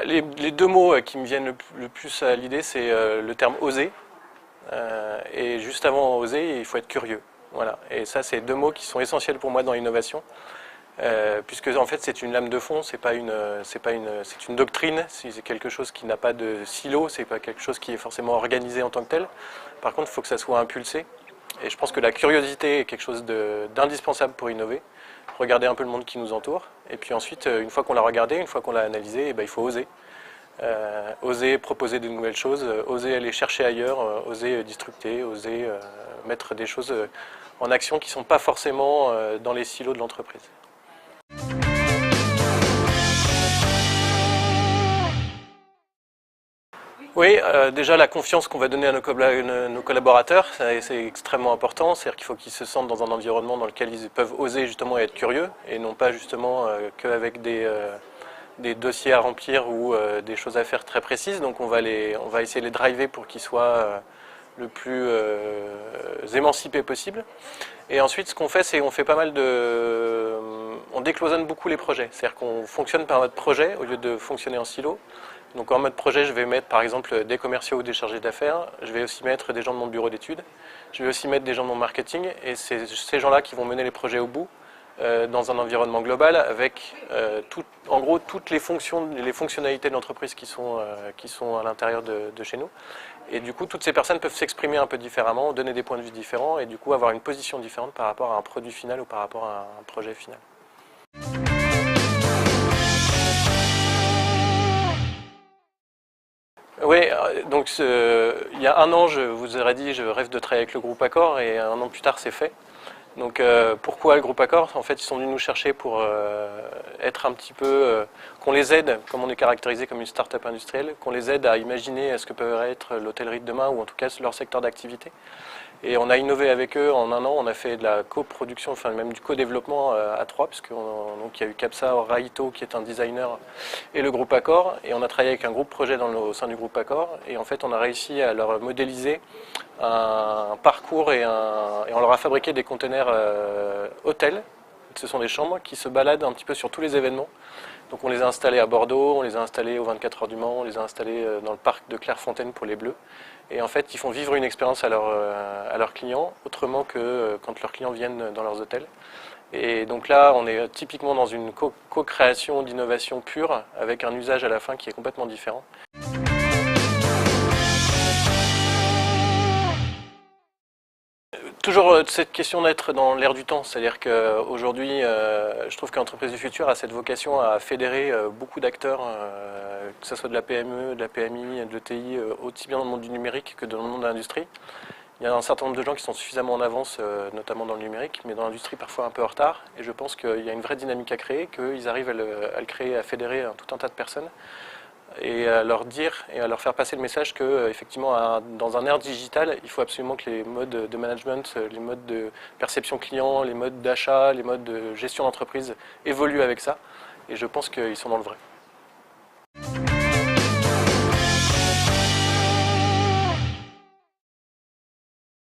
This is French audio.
Les deux mots qui me viennent le plus à l'idée, c'est le terme oser. Et juste avant oser, il faut être curieux. Voilà. Et ça, c'est deux mots qui sont essentiels pour moi dans l'innovation. Puisque en fait c'est une lame de fond, c'est une doctrine, c'est quelque chose qui n'a pas de silo, c'est pas quelque chose qui est forcément organisé en tant que tel. Par contre, il faut que ça soit impulsé. Et je pense que la curiosité est quelque chose d'indispensable pour innover. Regarder un peu le monde qui nous entoure. Et puis ensuite, une fois qu'on l'a regardé, une fois qu'on l'a analysé, il faut oser. Oser proposer de nouvelles choses, oser aller chercher ailleurs, oser disrupter, oser mettre des choses en action qui ne sont pas forcément dans les silos de l'entreprise. Oui, déjà la confiance qu'on va donner à nos collaborateurs, c'est extrêmement important. C'est-à-dire qu'il faut qu'ils se sentent dans un environnement dans lequel ils peuvent oser justement être curieux et non pas justement qu'avec des dossiers à remplir ou des choses à faire très précises. Donc on va essayer de les driver pour qu'ils soient le plus émancipés possible. Et ensuite, ce qu'on fait, c'est qu'on fait pas mal on décloisonne beaucoup les projets. C'est-à-dire qu'on fonctionne par mode projet au lieu de fonctionner en silo. Donc en mode projet, je vais mettre par exemple des commerciaux ou des chargés d'affaires. Je vais aussi mettre des gens de mon bureau d'études. Je vais aussi mettre des gens de mon marketing. Et c'est ces gens-là qui vont mener les projets au bout dans un environnement global avec en gros toutes les fonctionnalités de l'entreprise qui sont à l'intérieur de chez nous. Et du coup, toutes ces personnes peuvent s'exprimer un peu différemment, donner des points de vue différents et du coup avoir une position différente par rapport à un produit final ou par rapport à un projet final. Oui, donc il y a un an, je vous aurais dit, je rêve de travailler avec le groupe Accor et un an plus tard, c'est fait. Donc pourquoi le groupe Accor? En fait, ils sont venus nous chercher pour être un petit peu, qu'on les aide, comme on est caractérisé comme une start-up industrielle, qu'on les aide à imaginer ce que peut être l'hôtellerie de demain ou en tout cas leur secteur d'activité. Et on a innové avec eux en un an, on a fait de la coproduction, enfin même du co-développement à trois, puisqu'il y a eu Capsa, Raito qui est un designer et le groupe Accor, et on a travaillé avec un groupe projet au sein du groupe Accor, et en fait on a réussi à leur modéliser un parcours et on leur a fabriqué des containers hôtels. Ce sont des chambres qui se baladent un petit peu sur tous les événements. Donc on les a installés à Bordeaux, on les a installés aux 24 heures du Mans, on les a installés dans le parc de Clairefontaine pour les Bleus. Et en fait, ils font vivre une expérience à leurs clients, autrement que quand leurs clients viennent dans leurs hôtels. Et donc là, on est typiquement dans une co-création d'innovation pure, avec un usage à la fin qui est complètement différent. Toujours cette question d'être dans l'air du temps, c'est-à-dire qu'aujourd'hui, je trouve que l'entreprise du futur a cette vocation à fédérer beaucoup d'acteurs, que ce soit de la PME, de la PMI, de l'ETI, aussi bien dans le monde du numérique que dans le monde de l'industrie. Il y a un certain nombre de gens qui sont suffisamment en avance, notamment dans le numérique, mais dans l'industrie parfois un peu en retard. Et je pense qu'il y a une vraie dynamique à créer, qu'ils arrivent à le créer, à fédérer tout un tas de personnes et à leur dire et à leur faire passer le message que effectivement dans un ère digital, il faut absolument que les modes de management, les modes de perception client, les modes d'achat, les modes de gestion d'entreprise évoluent avec ça. Et je pense qu'ils sont dans le vrai.